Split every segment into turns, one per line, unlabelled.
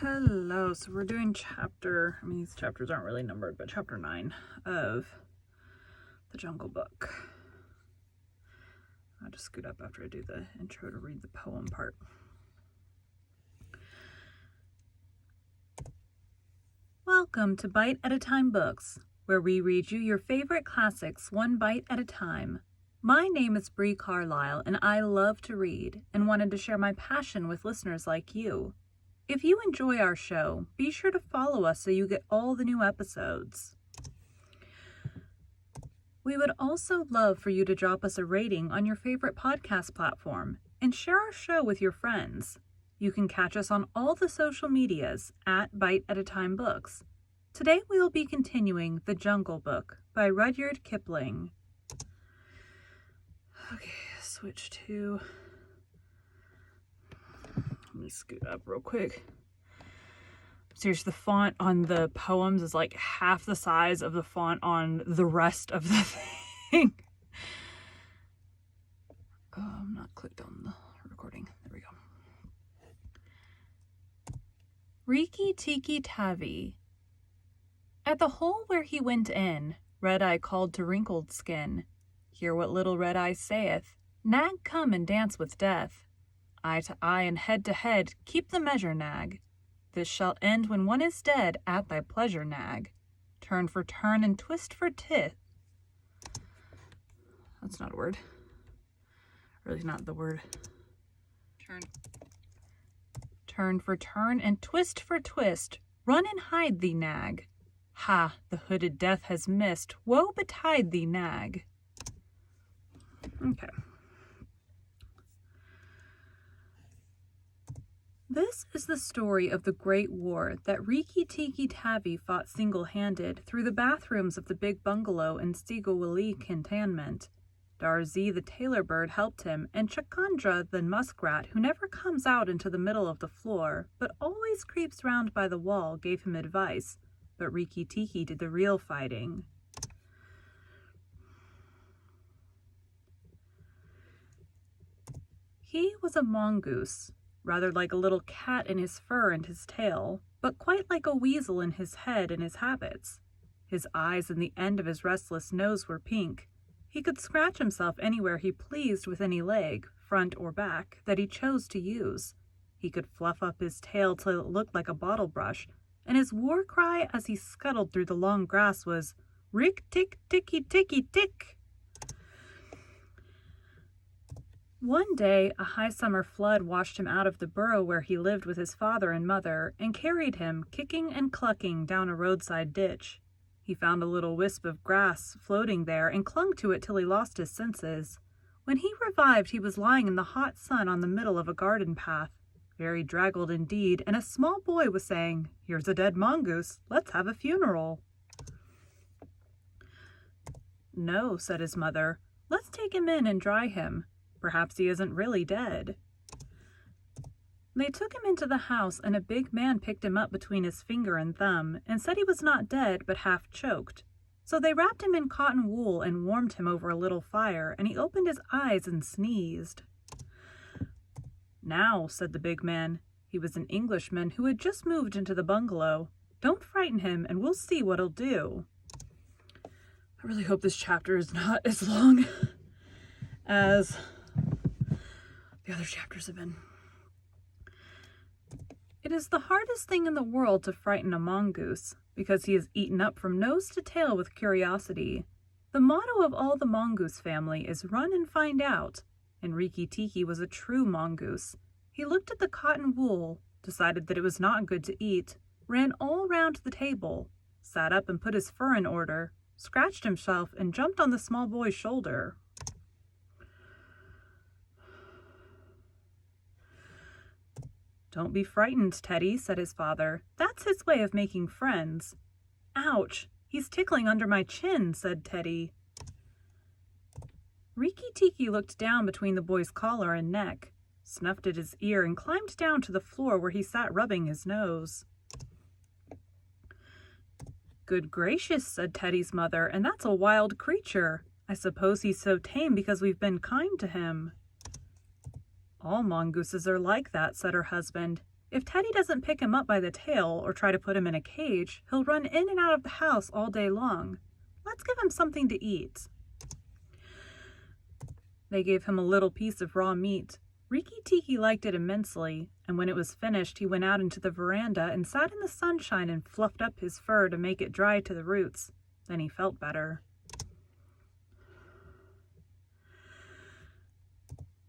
Hello, so we're doing these chapters aren't really numbered, but chapter 9 of the Jungle Book. I'll just scoot up after I do the intro to read the poem part. Welcome to Bite at a Time Books, where we read you your favorite classics one bite at a time. My name is Bree Carlisle, and I love to read and wanted to share my passion with listeners like you. If you enjoy our show, be sure to follow us so you get all the new episodes. We would also love for you to drop us a rating on your favorite podcast platform and share our show with your friends. You can catch us on all the social medias at Bite at a Time Books. Today we will be continuing The Jungle Book by Rudyard Kipling. Okay, switch to... Let me scoot up real quick. Seriously, the font on the poems is like half the size of the font on the rest of the thing. Oh, I'm not clicked on the recording. There we go. Rikki-Tikki-Tavi. At the hole where he went in, Red-Eye called to Wrinkled Skin. Hear what little Red-Eye saith. Nag, come and dance with death. Eye to eye and head to head, keep the measure, Nag. This shall end when one is dead, at thy pleasure, Nag. Turn for turn and twist for tit. That's not a word. Really not the word. Turn for turn and twist for twist. Run and hide thee, Nag. Ha, the hooded death has missed. Woe betide thee, Nag. Okay. This is the story of the Great War that Rikki-Tikki-Tavi fought single-handed through the bathrooms of the big bungalow in Sigawali Cantonment. Darzee the tailor bird helped him, and Chakandra the muskrat, who never comes out into the middle of the floor, but always creeps round by the wall, gave him advice. But Rikki-Tikki did the real fighting. He was a mongoose, rather like a little cat in his fur and his tail, but quite like a weasel in his head and his habits. His eyes and the end of his restless nose were pink. He could scratch himself anywhere he pleased with any leg, front or back, that he chose to use. He could fluff up his tail till it looked like a bottle brush, and his war cry as he scuttled through the long grass was, "Rick-tick-ticky-ticky-tick!" One day, a high summer flood washed him out of the burrow where he lived with his father and mother and carried him, kicking and clucking, down a roadside ditch. He found a little wisp of grass floating there and clung to it till he lost his senses. When he revived, he was lying in the hot sun on the middle of a garden path, very draggled indeed, and a small boy was saying, "Here's a dead mongoose. Let's have a funeral." "No," said his mother. "Let's take him in and dry him. Perhaps he isn't really dead." They took him into the house, and a big man picked him up between his finger and thumb and said he was not dead but half choked. So they wrapped him in cotton wool and warmed him over a little fire, and he opened his eyes and sneezed. "Now," said the big man, he was an Englishman who had just moved into the bungalow, "don't frighten him and we'll see what he'll do." I really hope this chapter is not as long as the other chapters have been. It is the hardest thing in the world to frighten a mongoose, because he is eaten up from nose to tail with curiosity. The motto of all the mongoose family is run and find out, and Rikki-Tikki was a true mongoose. He looked at the cotton wool, decided that it was not good to eat, ran all round the table, sat up and put his fur in order, scratched himself, and jumped on the small boy's shoulder. "Don't be frightened, Teddy," said his father. "That's his way of making friends." "Ouch! He's tickling under my chin," said Teddy. Rikki-Tikki looked down between the boy's collar and neck, snuffed at his ear, and climbed down to the floor where he sat rubbing his nose. "Good gracious," said Teddy's mother, "and that's a wild creature. I suppose he's so tame because we've been kind to him." "All mongooses are like that," said her husband. If Teddy doesn't pick him up by the tail or try to put him in a cage, he'll run in and out of the house all day long. Let's give him something to eat." They gave him a little piece of raw meat. Rikki-Tikki liked it immensely, and when it was finished, he went out into the veranda and sat in the sunshine and fluffed up his fur to make it dry to the roots. Then he felt better.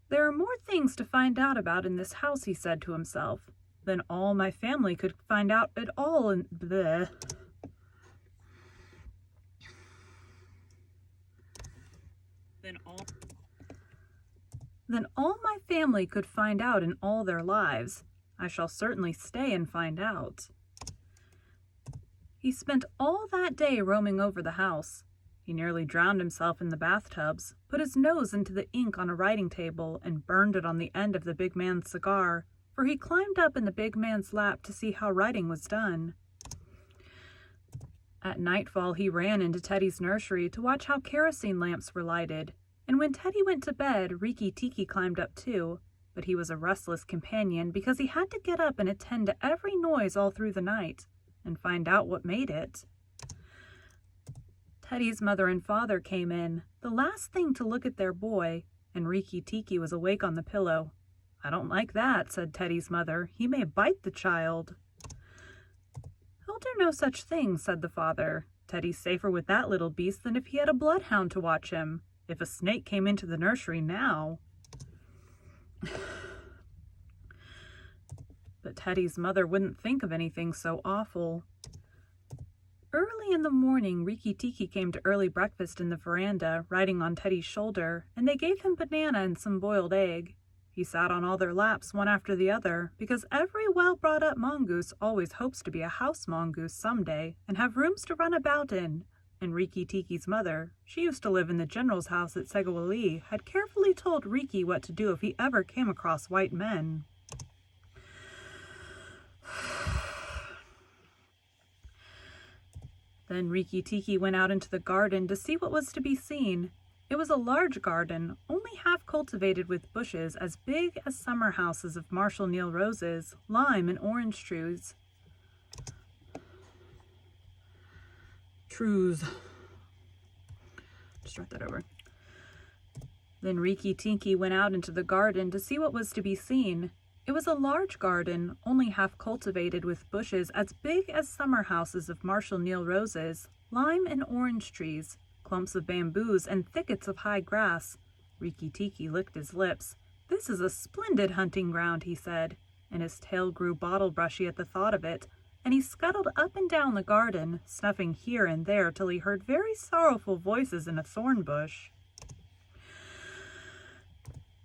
"There are more things to find out about in this house," he said to himself, "than all my family could find out at all in bleh. Than all my family could find out in all their lives. I shall certainly stay and find out." He spent all that day roaming over the house. He nearly drowned himself in the bathtubs, put his nose into the ink on a writing table, and burned it on the end of the big man's cigar, for he climbed up in the big man's lap to see how writing was done. At nightfall he ran into Teddy's nursery to watch how kerosene lamps were lighted, and when Teddy went to bed, Rikki-Tikki climbed up too, but he was a restless companion because he had to get up and attend to every noise all through the night, and find out what made it. Teddy's mother and father came in, the last thing to look at their boy, and Rikki-Tikki was awake on the pillow. "I don't like that," said Teddy's mother. "He may bite the child." "He'll do no such thing," said the father. "Teddy's safer with that little beast than if he had a bloodhound to watch him. If a snake came into the nursery now." But Teddy's mother wouldn't think of anything so awful. Early in the morning, Rikki-Tikki came to early breakfast in the veranda, riding on Teddy's shoulder, and they gave him banana and some boiled egg. He sat on all their laps one after the other, because every well-brought-up mongoose always hopes to be a house mongoose someday and have rooms to run about in. And Rikki-Tikki's mother, she used to live in the general's house at Segawali, had carefully told Rikki what to do if he ever came across white men. Then Rikki-Tikki went out into the garden to see what was to be seen. It was a large garden, only half cultivated with bushes as big as summer houses of Marshall Neal roses, lime and orange trees. Just write that over. Then Rikki-Tikki went out into the garden to see what was to be seen. It was a large garden, only half cultivated with bushes as big as summer houses of Marshall Neal roses, lime and orange trees, clumps of bamboos, and thickets of high grass. Rikki-Tikki licked his lips. "This is a splendid hunting ground," he said, and his tail grew bottle-brushy at the thought of it, and he scuttled up and down the garden, snuffing here and there till he heard very sorrowful voices in a thorn bush.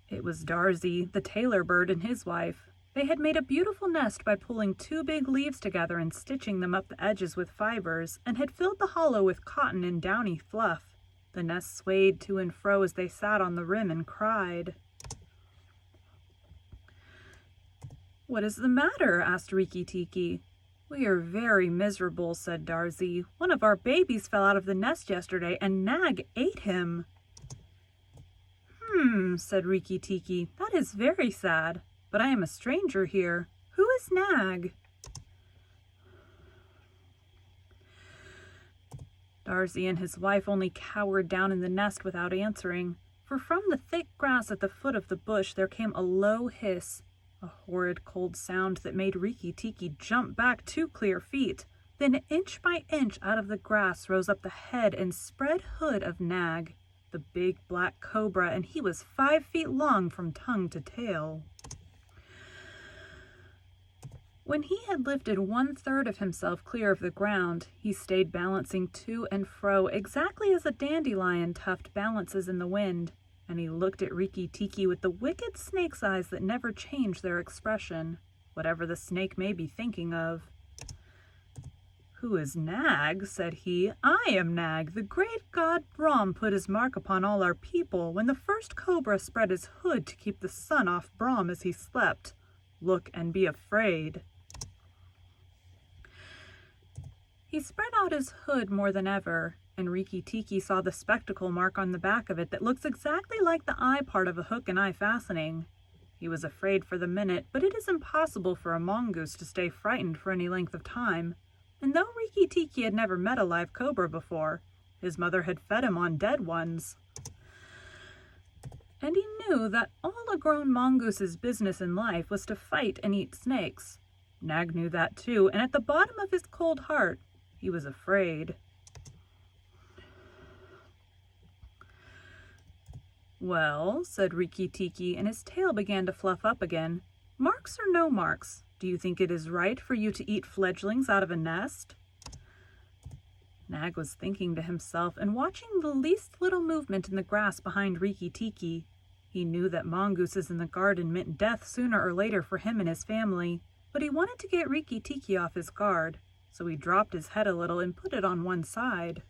It was Darzee, the tailor bird, and his wife. They had made a beautiful nest by pulling 2 big leaves together and stitching them up the edges with fibers, and had filled the hollow with cotton and downy fluff. The nest swayed to and fro as they sat on the rim and cried. "What is the matter?" asked Rikki-Tikki. "We are very miserable," said Darzee. "One of our babies fell out of the nest yesterday, and Nag ate him." Said Rikki-Tikki. "That is very sad, but I am a stranger here. Who is Nag?" Darzee and his wife only cowered down in the nest without answering, for from the thick grass at the foot of the bush there came a low hiss, a horrid cold sound that made Rikki-Tikki jump back 2 clear feet. Then inch by inch out of the grass rose up the head and spread hood of Nag, the big black cobra, and he was 5 feet long from tongue to tail. When he had lifted 1/3 of himself clear of the ground, he stayed balancing to and fro exactly as a dandelion tuft balances in the wind, and he looked at Rikki-Tikki with the wicked snake's eyes that never change their expression, whatever the snake may be thinking of. "Who is Nag?" said he. "I am Nag. The great god Brahm put his mark upon all our people when the first cobra spread his hood to keep the sun off Brahm as he slept. Look and be afraid." He spread out his hood more than ever, and Rikki-Tikki saw the spectacle mark on the back of it that looks exactly like the eye part of a hook and eye fastening. He was afraid for the minute, but it is impossible for a mongoose to stay frightened for any length of time. And though Rikki-Tikki had never met a live cobra before, his mother had fed him on dead ones. And he knew that all a grown mongoose's business in life was to fight and eat snakes. Nag knew that too, and at the bottom of his cold heart, he was afraid. "Well," said Rikki-Tikki, and his tail began to fluff up again. "Marks or no marks, do you think it is right for you to eat fledglings out of a nest?" Nag was thinking to himself and watching the least little movement in the grass behind Rikki-Tikki. He knew that mongooses in the garden meant death sooner or later for him and his family, but he wanted to get Rikki-Tikki off his guard, so he dropped his head a little and put it on one side.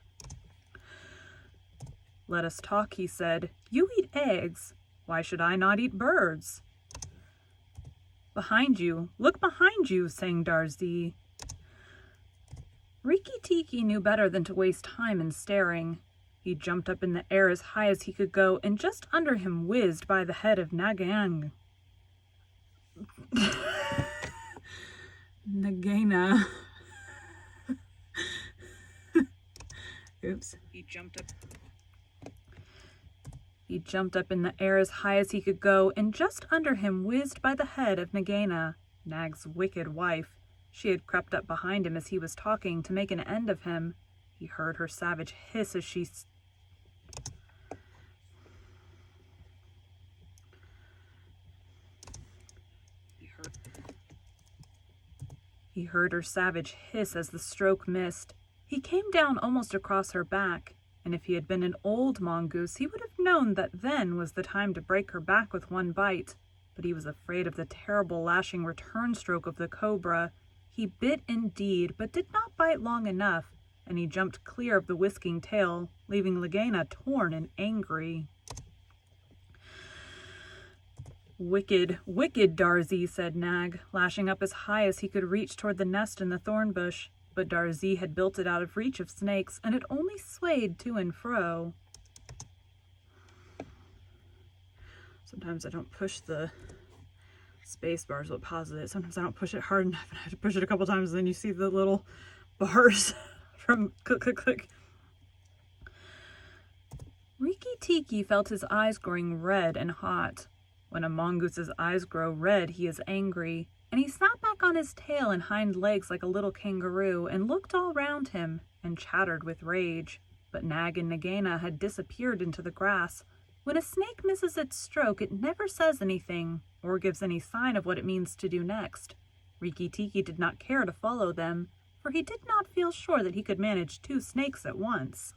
"Let us talk," he said. "You eat eggs. Why should I not eat birds?" "Behind you, look behind you," sang Darzee. Rikki-Tikki knew better than to waste time in staring. He jumped up in the air as high as he could go, and just under him whizzed by the head of Nagaina. Nagaina. Oops. He jumped up in the air as high as he could go, and just under him whizzed by the head of Nagaina, Nag's wicked wife. She had crept up behind him as he was talking to make an end of him. He heard her savage hiss as she He heard her savage hiss as the stroke missed. He came down almost across her back, and if he had been an old mongoose, he would have known that then was the time to break her back with one bite. But he was afraid of the terrible lashing return stroke of the cobra. He bit indeed, but did not bite long enough, and he jumped clear of the whisking tail, leaving Nagaina torn and angry. "Wicked, wicked Darzee," said Nag, lashing up as high as he could reach toward the nest in the thorn bush. But Darzee had built it out of reach of snakes, and it only swayed to and fro. Sometimes I don't push the space bars will pause it. Sometimes I don't push it hard enough, and I have to push it a couple times, and then you see the little bars from click, click, click. Rikki-Tikki felt his eyes growing red and hot. When a mongoose's eyes grow red, he is angry, and he sat back on his tail and hind legs like a little kangaroo and looked all round him and chattered with rage. But Nag and Nagaina had disappeared into the grass. When a snake misses its stroke, it never says anything or gives any sign of what it means to do next. Rikki-Tikki did not care to follow them, for he did not feel sure that he could manage 2 snakes at once.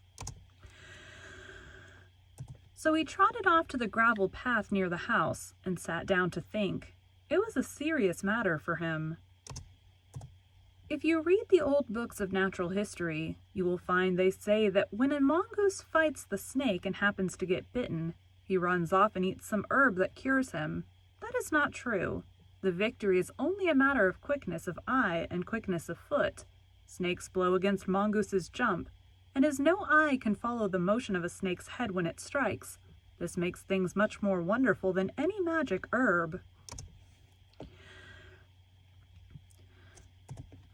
So he trotted off to the gravel path near the house and sat down to think. It was a serious matter for him. If you read the old books of natural history, you will find they say that when a mongoose fights the snake and happens to get bitten, he runs off and eats some herb that cures him. That is not true. The victory is only a matter of quickness of eye and quickness of foot. Snakes blow against mongooses' jump, and as no eye can follow the motion of a snake's head when it strikes, this makes things much more wonderful than any magic herb.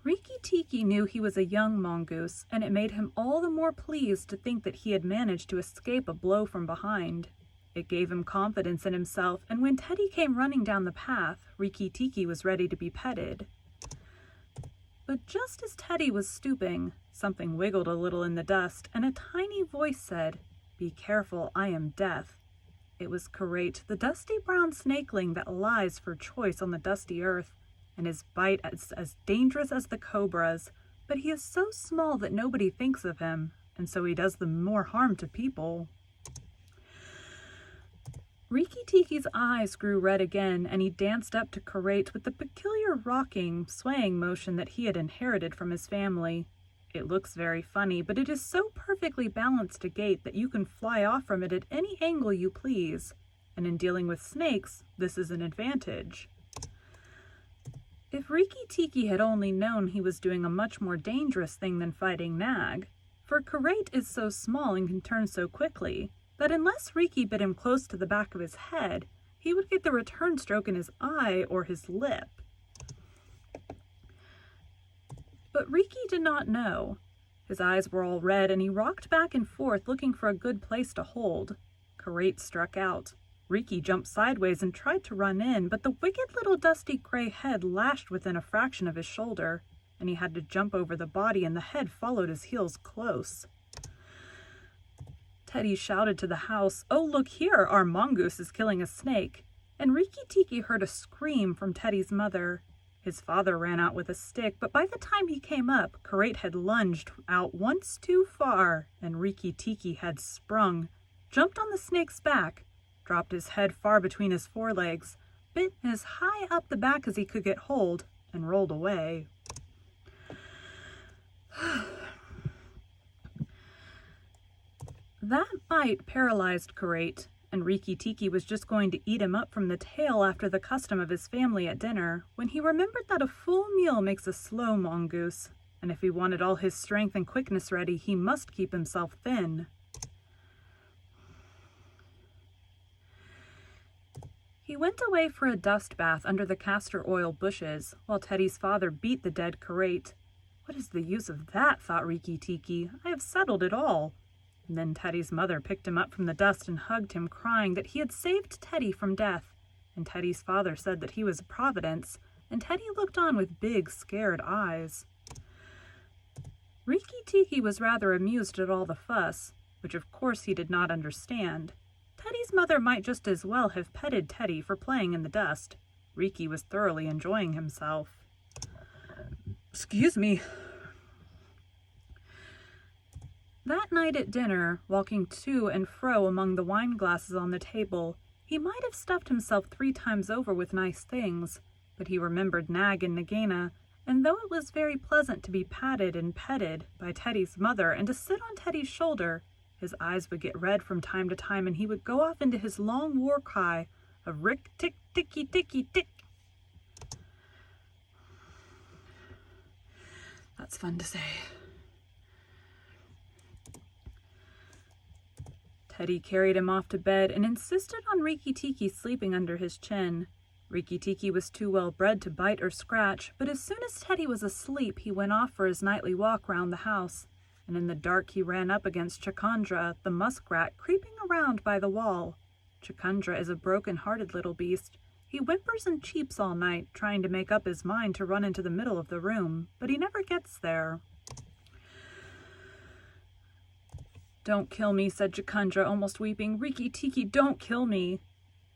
Rikki-Tikki knew he was a young mongoose, and it made him all the more pleased to think that he had managed to escape a blow from behind. It gave him confidence in himself, and when Teddy came running down the path, Rikki-Tikki was ready to be petted. But just as Teddy was stooping, something wiggled a little in the dust, and a tiny voice said, "Be careful, I am Death." It was Karate, the dusty brown snakeling that lies for choice on the dusty earth, and his bite is as dangerous as the cobra's, but he is so small that nobody thinks of him, and so he does the more harm to people. Rikki-Tikki's eyes grew red again, and he danced up to Karate with the peculiar rocking, swaying motion that he had inherited from his family. It looks very funny, but it is so perfectly balanced a gait that you can fly off from it at any angle you please, and in dealing with snakes, this is an advantage. If Rikki-Tikki had only known he was doing a much more dangerous thing than fighting Nag, for Karate is so small and can turn so quickly, that unless Rikki bit him close to the back of his head, he would get the return stroke in his eye or his lip. But Rikki did not know. His eyes were all red, and he rocked back and forth looking for a good place to hold. Karate struck out. Rikki jumped sideways and tried to run in, but the wicked little dusty gray head lashed within a fraction of his shoulder, and he had to jump over the body, and the head followed his heels close. Teddy shouted to the house, "Oh, look here, our mongoose is killing a snake." And Rikki-Tikki heard a scream from Teddy's mother. His father ran out with a stick, but by the time he came up, Karate had lunged out once too far, and Rikki-Tikki had sprung, jumped on the snake's back, dropped his head far between his forelegs, bit as high up the back as he could get hold, and rolled away. That bite paralyzed Karate, and Rikki-Tikki was just going to eat him up from the tail after the custom of his family at dinner, when he remembered that a full meal makes a slow mongoose, and if he wanted all his strength and quickness ready, he must keep himself thin. He went away for a dust bath under the castor oil bushes, while Teddy's father beat the dead Karate. "What is the use of that?" thought Rikki-Tikki. "I have settled it all." And then Teddy's mother picked him up from the dust and hugged him, crying that he had saved Teddy from death. And Teddy's father said that he was a providence, and Teddy looked on with big, scared eyes. Rikki-Tikki was rather amused at all the fuss, which of course he did not understand. Teddy's mother might just as well have petted Teddy for playing in the dust. Rikki was thoroughly enjoying himself. "Excuse me." That night at dinner, walking to and fro among the wine glasses on the table, he might have stuffed himself 3 times over with nice things, but he remembered Nag and Nagaina, and though it was very pleasant to be patted and petted by Teddy's mother and to sit on Teddy's shoulder, his eyes would get red from time to time, and he would go off into his long war cry of Rikki-Tikki-Tavi. That's fun to say. Teddy carried him off to bed and insisted on Rikki-Tikki sleeping under his chin. Rikki-Tikki was too well bred to bite or scratch, but as soon as Teddy was asleep, he went off for his nightly walk round the house, and in the dark he ran up against Chakandra, the muskrat, creeping around by the wall. Chakandra is a broken-hearted little beast. He whimpers and cheeps all night, trying to make up his mind to run into the middle of the room, but he never gets there. "Don't kill me," said Chakandra, almost weeping. "Rikki-Tikki, don't kill me."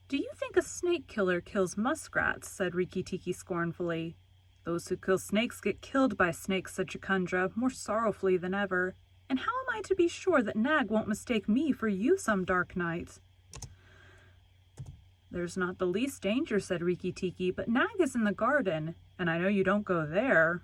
"Do you think a snake killer kills muskrats?" said Rikki-Tikki scornfully. "Those who kill snakes get killed by snakes," said Chakandra, more sorrowfully than ever. "And how am I to be sure that Nag won't mistake me for you some dark night?" "There's not the least danger," said Rikki-Tikki, "but Nag is in the garden, and I know you don't go there."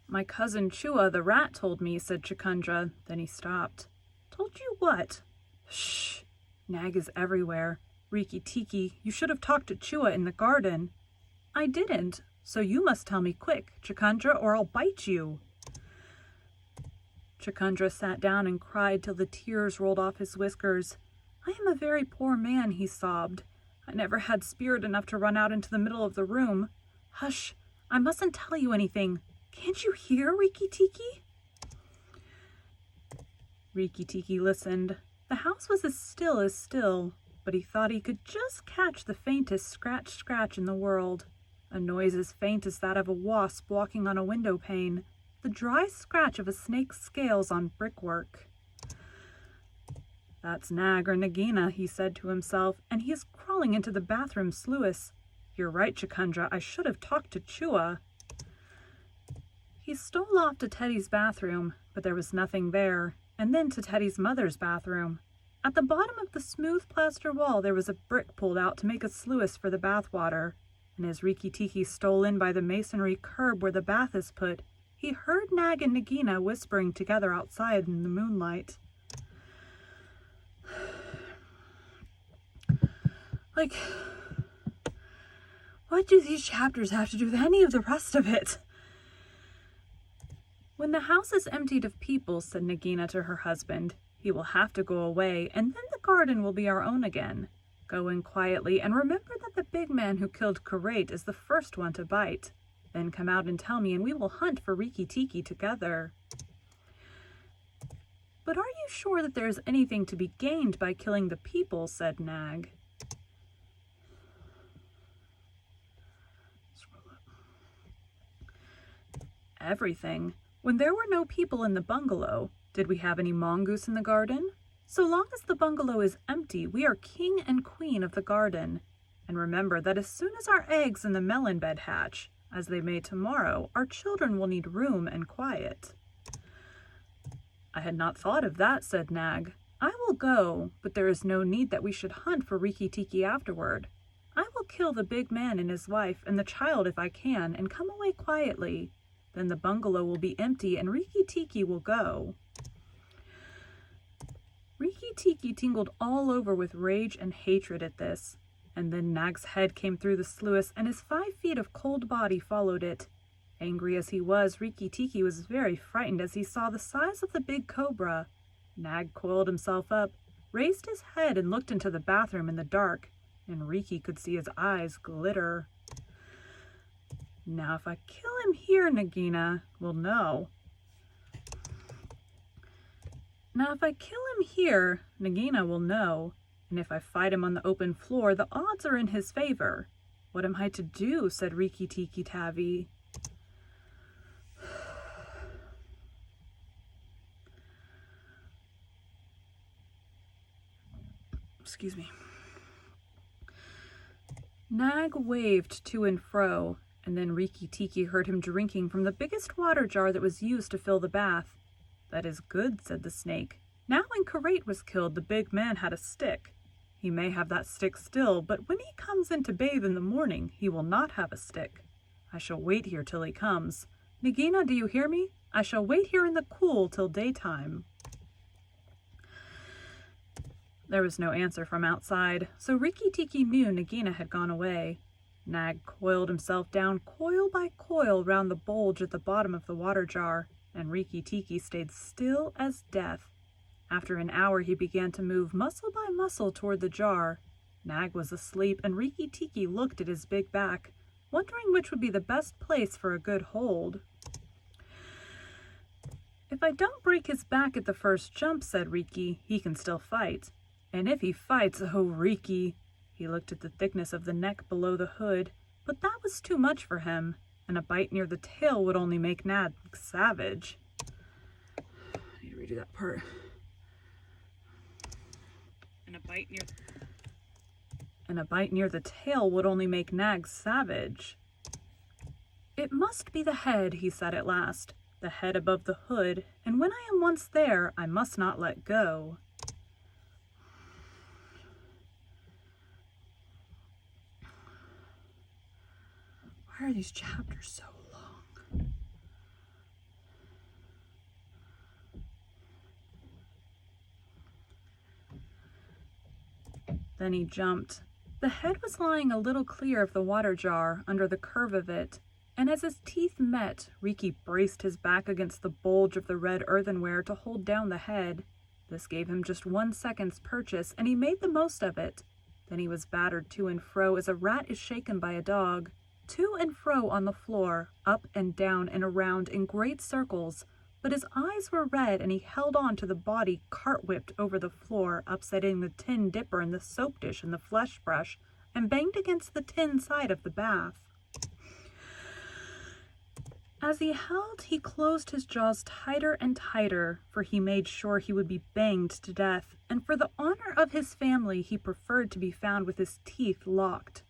"My cousin Chua the rat told me," said Chakandra. Then he stopped. "Told you what?" "Shh! Nag is everywhere. Rikki-Tikki, you should have talked to Chua in the garden." "I didn't, so you must tell me quick, Chakandra, or I'll bite you." Chakandra sat down and cried till the tears rolled off his whiskers. "I am a very poor man," he sobbed. "I never had spirit enough to run out into the middle of the room. Hush! I mustn't tell you anything. Can't you hear, Rikki-Tikki?" Rikki-Tikki listened. The house was as still, but he thought he could just catch the faintest scratch in the world. A noise as faint as that of a wasp walking on a window pane. The dry scratch of a snake's scales on brickwork. "That's Nag or Nagaina," he said to himself, "and he is crawling into the bathroom sluice. You're right, Chakandra, I should have talked to Chua." He stole off to Teddy's bathroom, but there was nothing there, and then to Teddy's mother's bathroom. At the bottom of the smooth plaster wall there was a brick pulled out to make a sluice for the bathwater, and as Rikki-Tikki stole in by the masonry curb where the bath is put, he heard Nag and Nagaina whispering together outside in the moonlight. Like, what do these chapters have to do with any of the rest of it? "When the house is emptied of people," said Nagaina to her husband, He will have to go away, and then the garden will be our own again. Go in quietly, and remember that the big man who killed Karate is the first one to bite. Then come out and tell me, and we will hunt for Rikki-Tikki together." "But are you sure that there is anything to be gained by killing the people?" said Nag. "Everything. When there were no people in the bungalow, did we have any mongoose in the garden? So long as the bungalow is empty, we are king and queen of the garden. And remember that as soon as our eggs in the melon bed hatch, as they may tomorrow, our children will need room and quiet." "I had not thought of that," said Nag. "I will go, but there is no need that we should hunt for Rikki-Tikki afterward. I will kill the big man and his wife and the child if I can, and come away quietly. Then the bungalow will be empty and Rikki-Tikki will go." Rikki-Tikki tingled all over with rage and hatred at this, and then Nag's head came through the sluice and his 5 feet of cold body followed it. Angry as he was, Rikki-Tikki was very frightened as he saw the size of the big cobra. Nag coiled himself up, raised his head and looked into the bathroom in the dark, and Rikki could see his eyes glitter. "Now if I kill him here, Nagina will know. And if I fight him on the open floor, the odds are in his favor. What am I to do?" said Rikki-Tikki-Tavi. Excuse me. Nag waved to and fro, and then Rikki-Tikki heard him drinking from the biggest water jar that was used to fill the bath. "That is good," said the snake. "Now when Karate was killed, the big man had a stick. He may have that stick still, but when he comes in to bathe in the morning, he will not have a stick. I shall wait here till he comes. Nagina, do you hear me? I shall wait here in the cool till daytime." There was no answer from outside, so Rikki-Tikki knew Nagina had gone away. Nag coiled himself down coil by coil round the bulge at the bottom of the water jar, and Rikki-Tikki stayed still as death. After an hour he began to move muscle by muscle toward the jar. Nag was asleep, and Rikki-Tikki looked at his big back, wondering which would be the best place for a good hold. "If I don't break his back at the first jump," said Rikki, "he can still fight. And if he fights, oh Rikki!" He looked at the thickness of the neck below the hood, but that was too much for him, and a bite near the tail would only make Nag savage. I need to redo that part. And a bite near the tail would only make Nag savage. "It must be the head," he said at last, "the head above the hood, and when I am once there, I must not let go." Why are these chapters so long? Then he jumped. The head was lying a little clear of the water jar, under the curve of it, and as his teeth met, Rikki braced his back against the bulge of the red earthenware to hold down the head. This gave him just 1 second's purchase, and he made the most of it. Then he was battered to and fro as a rat is shaken by a dog. To and fro on the floor, up and down and around in great circles, but his eyes were red and he held on to the body cart-whipped over the floor, upsetting the tin dipper and the soap dish and the flesh brush, and banged against the tin side of the bath. As he held, he closed his jaws tighter and tighter, for he made sure he would be banged to death, and for the honor of his family he preferred to be found with his teeth locked.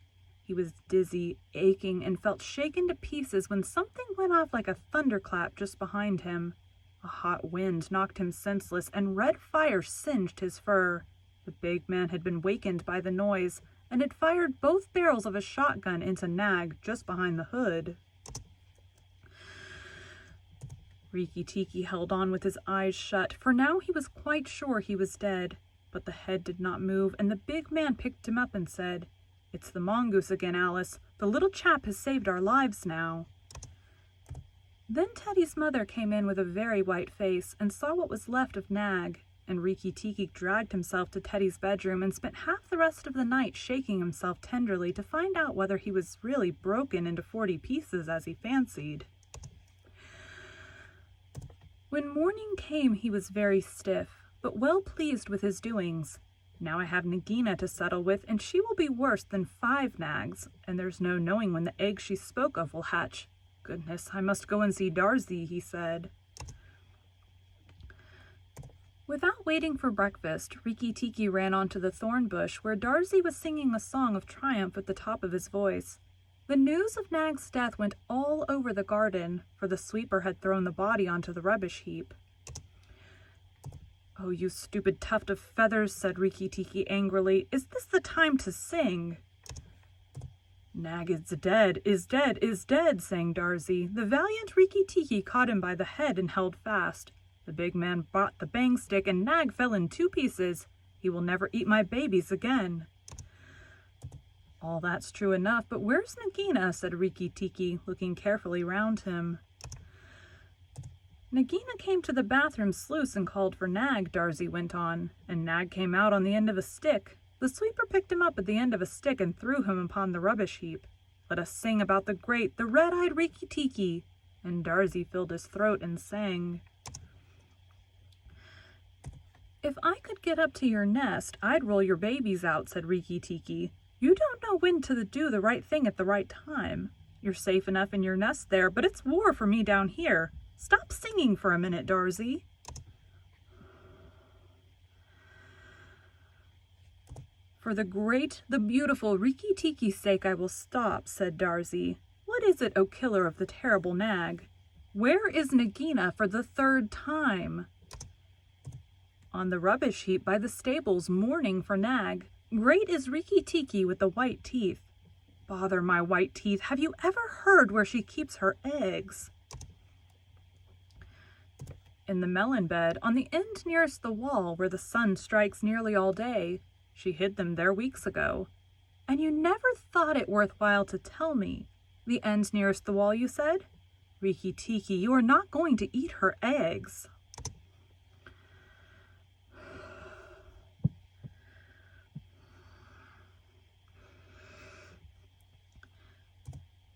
He was dizzy, aching, and felt shaken to pieces when something went off like a thunderclap just behind him. A hot wind knocked him senseless, and red fire singed his fur. The big man had been wakened by the noise, and had fired both barrels of a shotgun into Nag just behind the hood. Rikki-Tikki held on with his eyes shut, for now he was quite sure he was dead. But the head did not move, and the big man picked him up and said, "It's the mongoose again, Alice. The little chap has saved our lives now." Then Teddy's mother came in with a very white face and saw what was left of Nag. and Rikki-Tikki dragged himself to Teddy's bedroom and spent half the rest of the night shaking himself tenderly to find out whether he was really broken into 40 pieces as he fancied. When morning came, he was very stiff, but well pleased with his doings. Now I have Nagina to settle with, and she will be worse than 5 nags, and there's no knowing when the egg she spoke of will hatch. Goodness, I must go and see Darzy, he said. Without waiting for breakfast, Rikki-Tikki ran onto the thorn bush where Darzy was singing a song of triumph at the top of his voice. The news of Nag's death went all over the garden, for the sweeper had thrown the body onto the rubbish heap. "Oh, you stupid tuft of feathers," said Rikki-Tikki angrily. "Is this the time to sing?" "Nag is dead, is dead, is dead," sang Darzy. The valiant Rikki-Tikki caught him by the head and held fast. The big man brought the bang stick, and Nag fell in 2 pieces. "He will never eat my babies again." "All that's true enough, but where's Nagina?" said Rikki-Tikki, looking carefully round him. "Nagina came to the bathroom sluice and called for Nag," Darzy went on, "and Nag came out on the end of a stick. The sweeper picked him up at the end of a stick and threw him upon the rubbish heap. Let us sing about the great, the red-eyed Rikki-Tikki." And Darzy filled his throat and sang. "If I could get up to your nest, I'd roll your babies out," said Rikki-Tikki. "You don't know when to do the right thing at the right time. You're safe enough in your nest there, but it's war for me down here. Stop singing for a minute, Darzy." "For the great, the beautiful Rikki-Tikki's sake I will stop," said Darzy. "What is it, O killer of the terrible Nag? Where is Nagina for the 3rd time?" "On the rubbish heap by the stables, mourning for Nag. Great is Rikki-Tikki with the white teeth." "Bother my white teeth. Have you ever heard where she keeps her eggs?" "In the melon bed, on the end nearest the wall where the sun strikes nearly all day. She hid them there weeks ago." "And you never thought it worthwhile to tell me? The end nearest the wall, you said? Rikki-Tikki, you are not going to eat her eggs."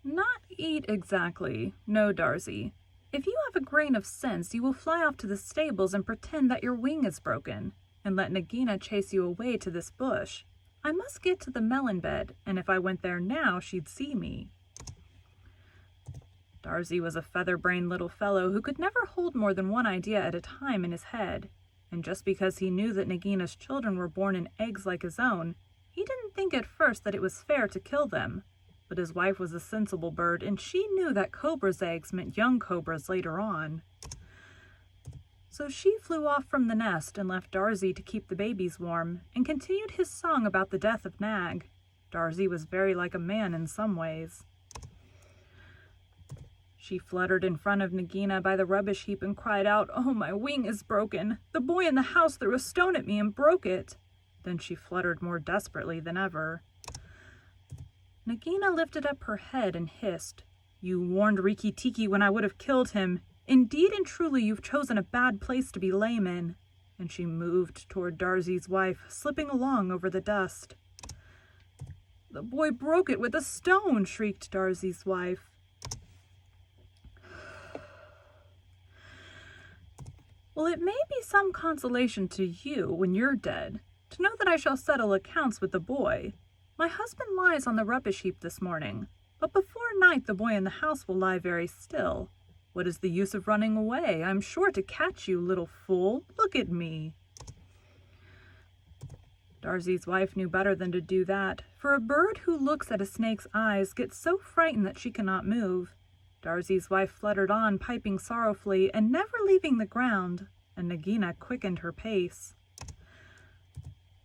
"Not eat exactly. No, Darzy. If you have a grain of sense, you will fly off to the stables and pretend that your wing is broken, and let Nagina chase you away to this bush. I must get to the melon bed, and if I went there now, she'd see me." Darzy was a feather-brained little fellow who could never hold more than one idea at a time in his head, and just because he knew that Nagina's children were born in eggs like his own, he didn't think at first that it was fair to kill them. But his wife was a sensible bird, and she knew that cobra's eggs meant young cobras later on. So she flew off from the nest and left Darzy to keep the babies warm, and continued his song about the death of Nag. Darzy was very like a man in some ways. She fluttered in front of Nagina by the rubbish heap and cried out, "Oh, my wing is broken! The boy in the house threw a stone at me and broke it!" Then she fluttered more desperately than ever. Nagina lifted up her head and hissed, "You warned Rikki-Tikki when I would have killed him. Indeed and truly you've chosen a bad place to be lame in." And she moved toward Darzy's wife, slipping along over the dust. "The boy broke it with a stone," shrieked Darzy's wife. "Well, it may be some consolation to you, when you're dead, to know that I shall settle accounts with the boy. My husband lies on the rubbish heap this morning, but before night the boy in the house will lie very still. What is the use of running away? I'm sure to catch you, little fool. Look at me." Darzy's wife knew better than to do that, for a bird who looks at a snake's eyes gets so frightened that she cannot move. Darzy's wife fluttered on, piping sorrowfully, and never leaving the ground, and Nagina quickened her pace.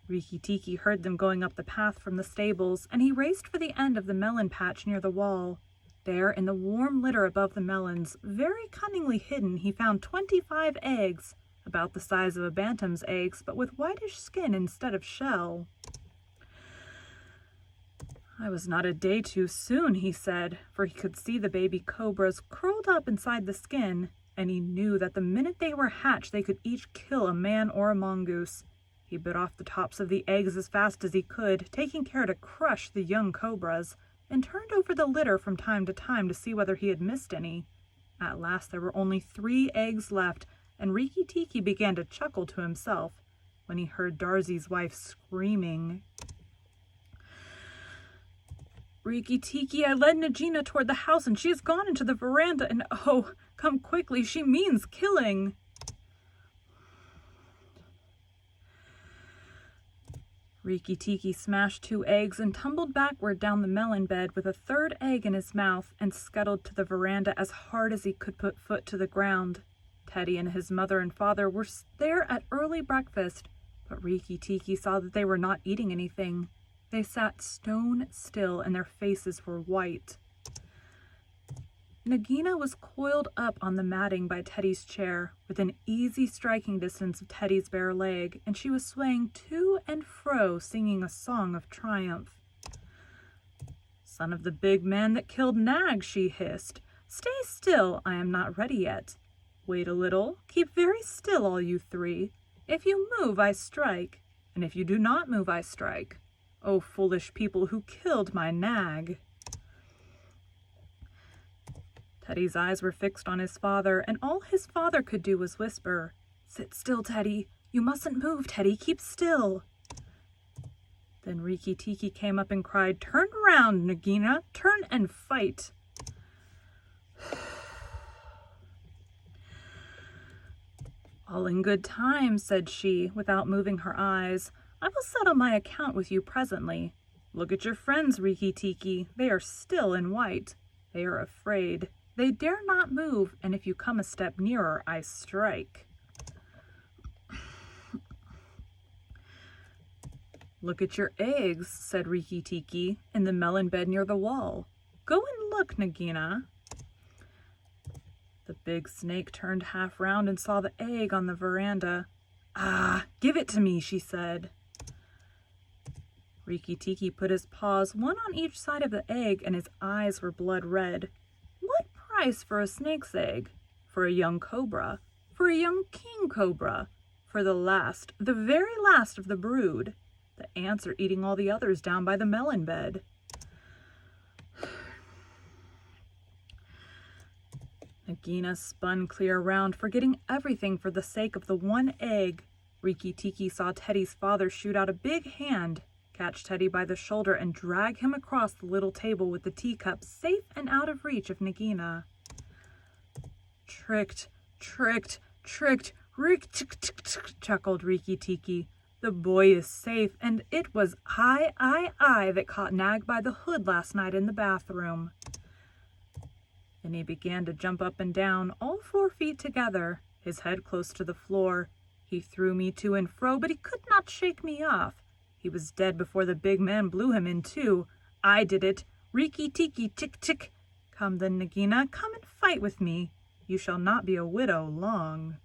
Rikki-Tikki heard them going up the path from the stables, and he raced for the end of the melon patch near the wall. There, in the warm litter above the melons, very cunningly hidden, he found 25 eggs, about the size of a bantam's eggs, but with whitish skin instead of shell. "I was not a day too soon," he said, for he could see the baby cobras curled up inside the skin, and he knew that the minute they were hatched they could each kill a man or a mongoose. He bit off the tops of the eggs as fast as he could, taking care to crush the young cobras, and turned over the litter from time to time to see whether he had missed any. At last there were only 3 eggs left, and Rikki-Tikki began to chuckle to himself when he heard Darzy's wife screaming. "Rikki-Tikki, I led Nagina toward the house and she has gone into the veranda and oh, come quickly, she means killing." Rikki-Tikki smashed 2 eggs and tumbled backward down the melon bed with a 3rd egg in his mouth and scuttled to the veranda as hard as he could put foot to the ground. Teddy and his mother and father were there at early breakfast, but Rikki-Tikki saw that they were not eating anything. They sat stone still and their faces were white. Nagina was coiled up on the matting by Teddy's chair, within easy striking distance of Teddy's bare leg, and she was swaying to and fro, singing a song of triumph. "Son of the big man that killed Nag," she hissed. "Stay still, I am not ready yet. Wait a little, keep very still, all you 3. If you move, I strike, and if you do not move, I strike. O foolish people who killed my Nag." Teddy's eyes were fixed on his father, and all his father could do was whisper, "Sit still, Teddy. You mustn't move, Teddy. Keep still." Then Rikki-Tikki came up and cried, "Turn round, Nagina. Turn and fight." "All in good time," said she, without moving her eyes. "I will settle my account with you presently. Look at your friends, Rikki-Tikki. They are still and white. They are afraid. They dare not move, and if you come a step nearer, I strike." "Look at your eggs," said Rikki-Tikki, "in the melon bed near the wall. Go and look, Nagina." The big snake turned half round and saw the egg on the veranda. "Ah, give it to me," she said. Rikki-Tikki put his paws one on each side of the egg, and his eyes were blood red. What price for a snake's egg? For a young cobra? For a young king cobra? For the last, the very last of the brood? The ants are eating all the others down by the melon bed. Nagina spun clear around, forgetting everything for the sake of the one egg. Rikki-Tikki saw Teddy's father shoot out a big hand, catch Teddy by the shoulder, and drag him across the little table with the teacup safe and out of reach of Nagina. "Tricked, tricked, tricked, Rikki-Tikki-Tavi," chuckled Rikki-Tikki. "The boy is safe, and it was I that caught Nag by the hood last night in the bathroom." Then he began to jump up and down, all 4 feet together, his head close to the floor. He threw me to and fro, but he could not shake me off. He was dead before the big man blew him in two. I did it. Rikki-Tikki-Tick-Tick. Come then, Nagina, come and fight with me. You shall not be a widow long.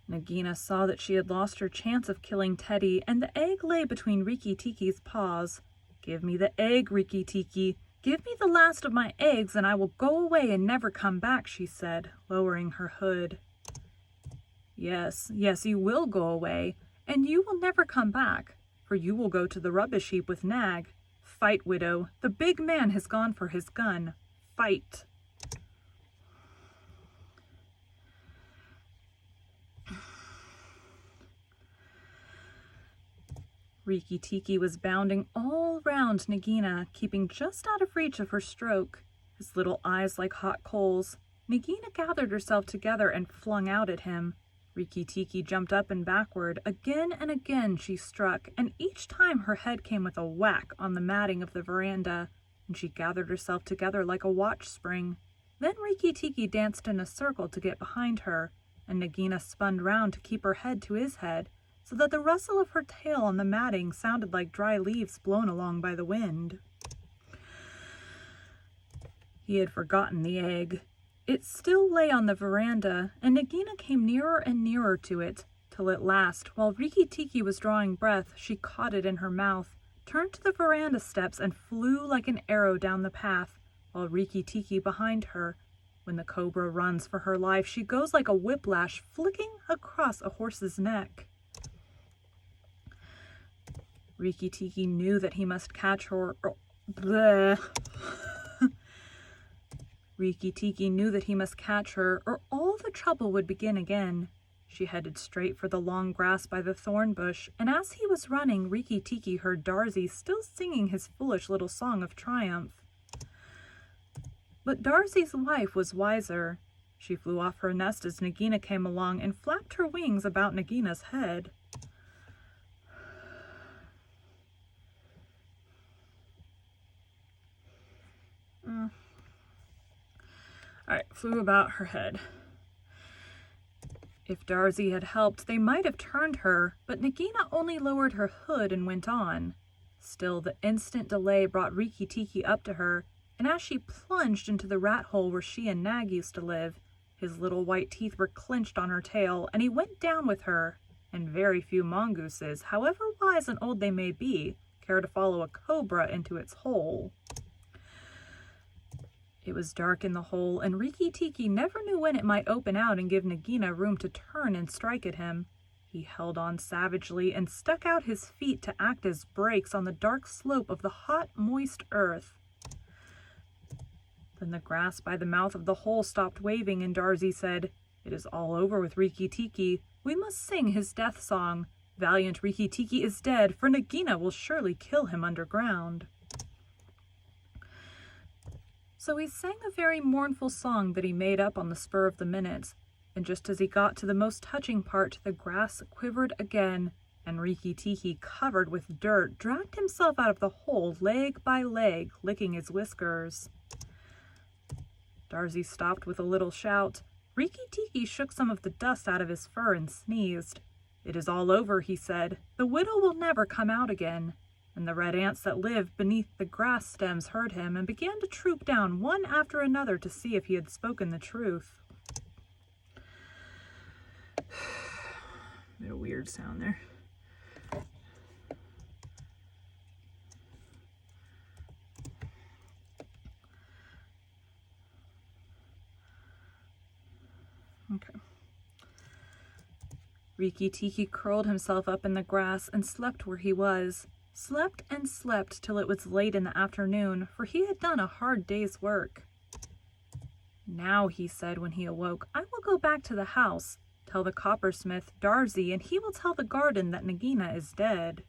Nagina saw that she had lost her chance of killing Teddy, and the egg lay between Rikki-Tikki's paws. "Give me the egg, Rikki-Tikki. Give me the last of my eggs, and I will go away and never come back," she said, lowering her hood. Yes, you will go away, and you will never come back, for you will go to the rubbish heap with Nag. Fight, widow. The big man has gone for his gun. Fight. Rikki-Tikki was bounding all round Nagina, keeping just out of reach of her stroke, his little eyes like hot coals. Nagina gathered herself together and flung out at him. Rikki-Tikki jumped up and backward. Again and again she struck, and each time her head came with a whack on the matting of the veranda, and she gathered herself together like a watch spring. Then Rikki-Tikki danced in a circle to get behind her, and Nagina spun round to keep her head to his head, so that the rustle of her tail on the matting sounded like dry leaves blown along by the wind. He had forgotten the egg. It still lay on the veranda, and Nagina came nearer and nearer to it, till at last, while Rikki-Tikki was drawing breath, she caught it in her mouth, turned to the veranda steps, and flew like an arrow down the path, while Rikki-Tikki behind her. When the cobra runs for her life, she goes like a whiplash, flicking across a horse's neck. Rikki-Tikki knew that he must catch her. Rikki-Tikki knew that he must catch her, or all the trouble would begin again. She headed straight for the long grass by the thorn bush, and as he was running, Rikki-Tikki heard Darzee still singing his foolish little song of triumph. But Darzee's wife was wiser. She flew off her nest as Nagina came along and flapped her wings about Nagina's head. Flew about her head. If Darzee had helped, they might have turned her, but Nagina only lowered her hood and went on. Still, the instant delay brought Rikki-Tikki up to her, and as she plunged into the rat hole where she and Nag used to live, his little white teeth were clenched on her tail, and he went down with her. And very few mongooses, however wise and old they may be, care to follow a cobra into its hole. It was dark in the hole, and Rikki-Tikki never knew when it might open out and give Nagina room to turn and strike at him. He held on savagely and stuck out his feet to act as brakes on the dark slope of the hot, moist earth. Then the grass by the mouth of the hole stopped waving, and Darzee said, "It is all over with Rikki-Tikki. We must sing his death song. Valiant Rikki-Tikki is dead, for Nagina will surely kill him underground." So he sang a very mournful song that he made up on the spur of the minute, and just as he got to the most touching part, the grass quivered again, and Rikki-Tikki, covered with dirt, dragged himself out of the hole leg by leg, licking his whiskers. Darzee stopped with a little shout. Rikki-Tikki shook some of the dust out of his fur and sneezed. "It is all over," he said. "The widow will never come out again." And the red ants that lived beneath the grass stems heard him and began to troop down one after another to see if he had spoken the truth. Made a weird sound there. Okay. Rikki-Tikki curled himself up in the grass and slept where he was. Slept and slept till it was late in the afternoon, for he had done a hard day's work. "Now," he said when he awoke, "I will go back to the house, tell the coppersmith, Darzee, and he will tell the garden that Nagina is dead."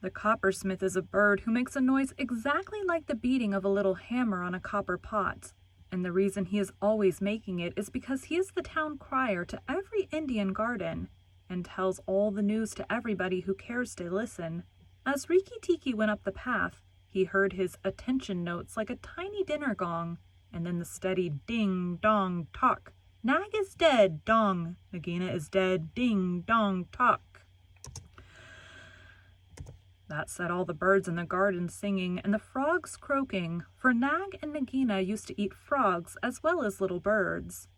The coppersmith is a bird who makes a noise exactly like the beating of a little hammer on a copper pot. And the reason he is always making it is because he is the town crier to every Indian garden, and tells all the news to everybody who cares to listen. As Rikki-Tikki went up the path, he heard his attention notes like a tiny dinner gong, and then the steady ding, dong, tock. Nag is dead, dong. Nagina is dead, ding, dong, tock. That set all the birds in the garden singing and the frogs croaking, for Nag and Nagina used to eat frogs as well as little birds.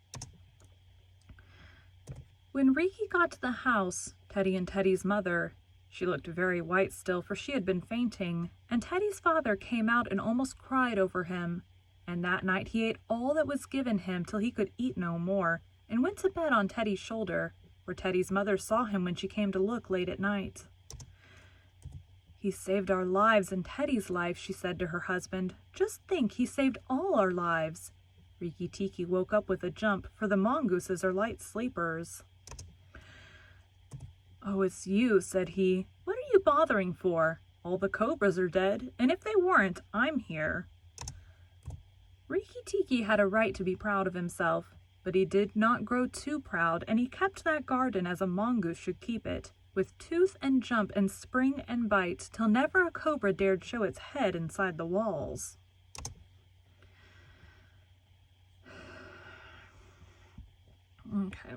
When Rikki got to the house, Teddy and Teddy's mother, she looked very white still, for she had been fainting, and Teddy's father came out and almost cried over him. And that night he ate all that was given him till he could eat no more, and went to bed on Teddy's shoulder, where Teddy's mother saw him when she came to look late at night. "He saved our lives and Teddy's life," she said to her husband. "Just think, he saved all our lives." Rikki-Tikki woke up with a jump, for the mongooses are light sleepers. "Oh, it's you," said he. "What are you bothering for? All the cobras are dead, and if they weren't, I'm here." Rikki-Tikki had a right to be proud of himself, but he did not grow too proud, and he kept that garden as a mongoose should keep it, with tooth and jump and spring and bite, till never a cobra dared show its head inside the walls. Okay.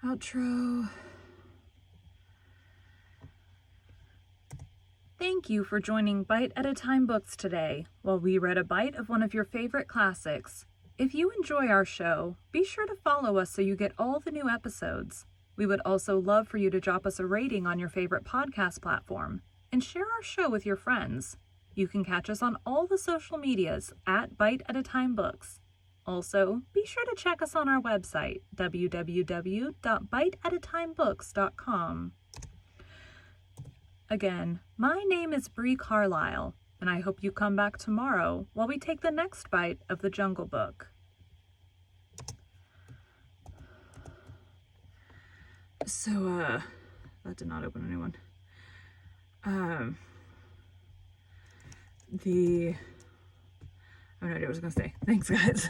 Outro. Thank you for joining Bite at a Time Books today, while we read a bite of one of your favorite classics. If you enjoy our show, be sure to follow us so you get all the new episodes. We would also love for you to drop us a rating on your favorite podcast platform and share our show with your friends. You can catch us on all the social medias at Bite at a Time Books. Also, be sure to check us on our website, www.biteatatimebooks.com. Again, my name is Bree Carlisle, and I hope you come back tomorrow while we take the next bite of the Jungle Book. So, that did not open a new one. I have no idea what I was going to say. Thanks, guys.